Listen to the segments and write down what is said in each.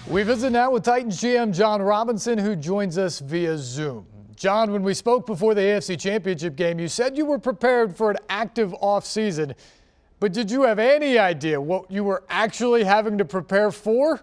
We visit now with Titans GM John Robinson, who joins us via Zoom. John, when we spoke before the AFC Championship game, you said you were prepared for an active offseason, but did you have any idea what you were actually having to prepare for?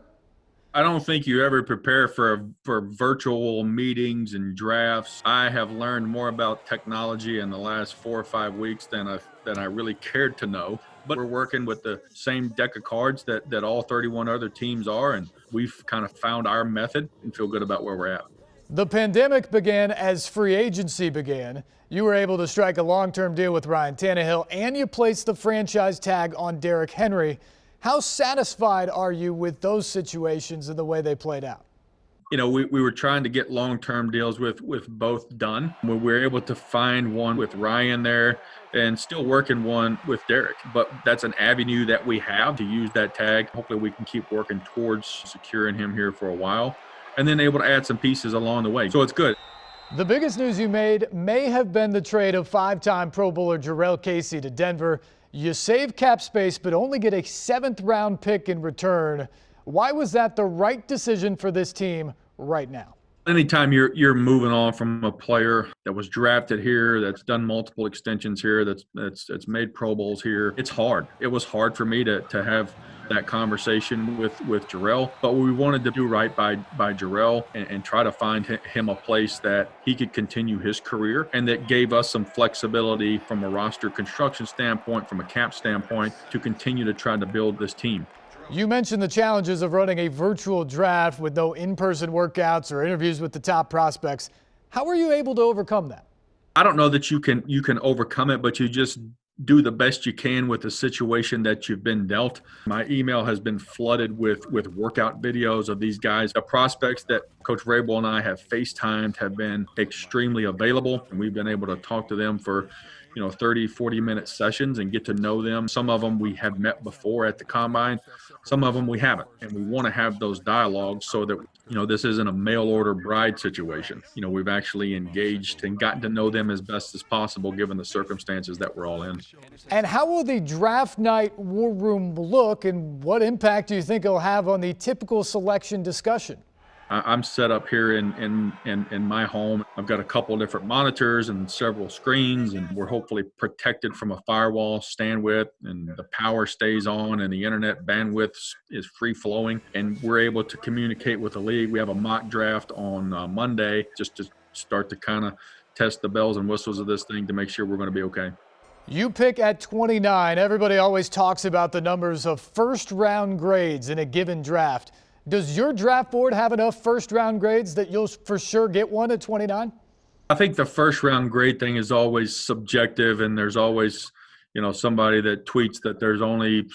I don't think you ever prepare for virtual meetings and drafts. I have learned more about technology in the last 4 or 5 weeks than I really cared to know. But we're working with the same deck of cards that all 31 other teams are, and we've kind of found our method and feel good about where we're at. The pandemic began as free agency began. You were able to strike a long-term deal with Ryan Tannehill, and you placed the franchise tag on Derrick Henry. How satisfied are you with those situations and the way they played out? You know, we were trying to get long-term deals with both done. We were able to find one with Ryan there and still working one with Derrick. But that's an avenue that we have to use that tag. Hopefully we can keep working towards securing him here for a while and then able to add some pieces along the way. So it's good. The biggest news you made may have been the trade of 5-time Pro Bowler Darrell Casey to Denver. You save cap space, but only get a 7th-round pick in return. Why was that the right decision for this team right now? Anytime you're moving on from a player that was drafted here, that's done multiple extensions here, that's made Pro Bowls here, it's hard. It was hard for me to have that conversation with Darrell, but we wanted to do right by Darrell and try to find him a place that he could continue his career and that gave us some flexibility from a roster construction standpoint, from a cap standpoint, to continue to try to build this team. You mentioned the challenges of running a virtual draft with no in-person workouts or interviews with the top prospects. How were you able to overcome that? I don't know that you can overcome it, but you just do the best you can with the situation that you've been dealt. My email has been flooded with workout videos of these guys. The prospects that Coach Vrabel and I have FaceTimed have been extremely available, and we've been able to talk to them for 30, 40-minute sessions and get to know them. Some of them we have met before at the combine. Some of them we haven't. And we want to have those dialogues so that, this isn't a mail order bride situation. We've actually engaged and gotten to know them as best as possible given the circumstances that we're all in. And how will the draft night war room look, and what impact do you think it'll have on the typical selection discussion? I'm set up here in my home. I've got a couple of different monitors and several screens, and we're hopefully protected from a firewall stand width, and the power stays on and the internet bandwidth is free flowing, and we're able to communicate with the league. We have a mock draft on Monday just to start to kind of test the bells and whistles of this thing to make sure we're going to be okay. You pick at 29. Everybody always talks about the numbers of first-round grades in a given draft. Does your draft board have enough first-round grades that you'll for sure get one at 29? I think the first-round grade thing is always subjective, and there's always, somebody that tweets that there's only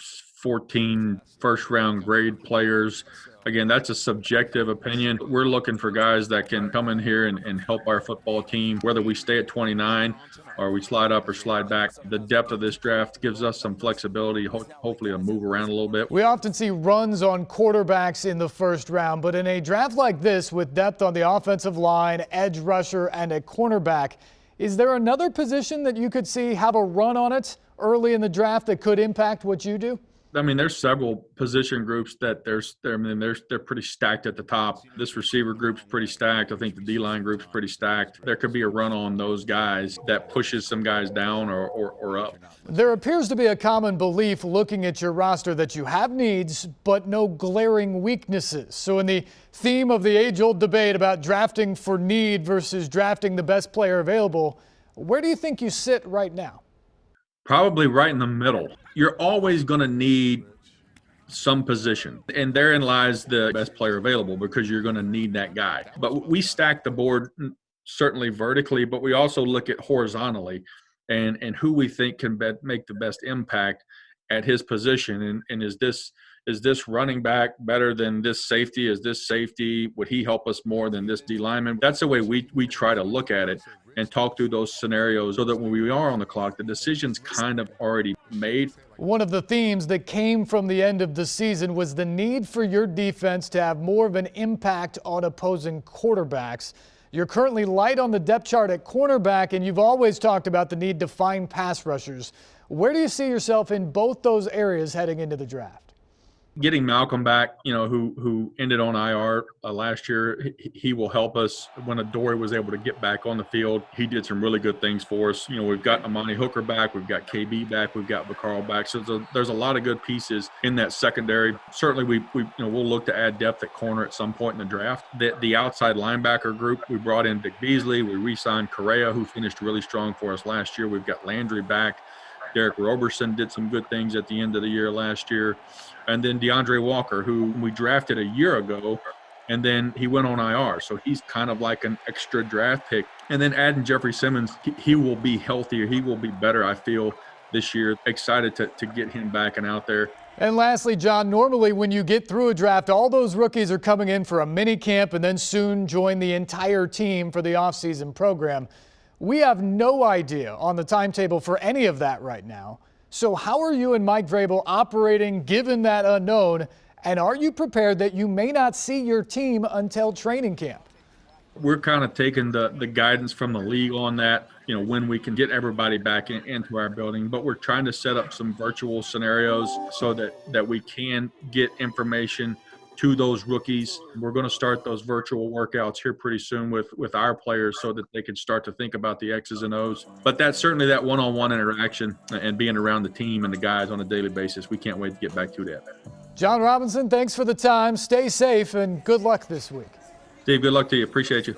14 first-round grade players. Again, that's a subjective opinion. We're looking for guys that can come in here and help our football team, whether we stay at 29 or we slide up or slide back. The depth of this draft gives us some flexibility, hopefully to move around a little bit. We often see runs on quarterbacks in the first round, but in a draft like this with depth on the offensive line, edge rusher, and a cornerback, is there another position that you could see have a run on it early in the draft that could impact what you do? I mean, there's several position groups that they're pretty stacked at the top. This receiver group's pretty stacked. I think the D-line group's pretty stacked. There could be a run on those guys that pushes some guys down or up. There appears to be a common belief looking at your roster that you have needs but no glaring weaknesses. So in the theme of the age-old debate about drafting for need versus drafting the best player available, where do you think you sit right now? Probably right in the middle. You're always going to need some position, and therein lies the best player available because you're going to need that guy. But we stack the board certainly vertically, but we also look at horizontally and who we think can make the best impact at his position. And is this running back better than this safety? Is this safety, would he help us more than this D lineman? That's the way we try to look at it and talk through those scenarios so that when we are on the clock, the decision's kind of already made. One of the themes that came from the end of the season was the need for your defense to have more of an impact on opposing quarterbacks. You're currently light on the depth chart at cornerback, and you've always talked about the need to find pass rushers. Where do you see yourself in both those areas heading into the draft? getting Malcolm back, who ended on IR last year, he will help us. When Adoree was able to get back on the field, he did some really good things for us. We've got Amani Hooker back, we've got KB back, we've got Vaccaro back. So there's a lot of good pieces in that secondary. Certainly, we'll look to add depth at corner at some point in the draft. The outside linebacker group, we brought in Vic Beasley, we re-signed Correa, who finished really strong for us last year. We've got Landry back. Derrick Roberson did some good things at the end of the year last year. And then DeAndre Walker, who we drafted a year ago, and then he went on IR. So he's kind of like an extra draft pick. And then adding Jeffrey Simmons, he will be healthier. He will be better, I feel, this year. Excited to get him back and out there. And lastly, John, normally when you get through a draft, all those rookies are coming in for a mini camp and then soon join the entire team for the offseason program. We have no idea on the timetable for any of that right now. So how are you and Mike Vrabel operating given that unknown? And are you prepared that you may not see your team until training camp? We're kind of taking the guidance from the league on that, when we can get everybody back into our building. But we're trying to set up some virtual scenarios so that we can get information to those rookies. We're going to start those virtual workouts here pretty soon with our players so that they can start to think about the X's and O's. But that's certainly that one-on-one interaction and being around the team and the guys on a daily basis. We can't wait to get back to that. John Robinson, thanks for the time. Stay safe and good luck this week. Steve, good luck to you. Appreciate you.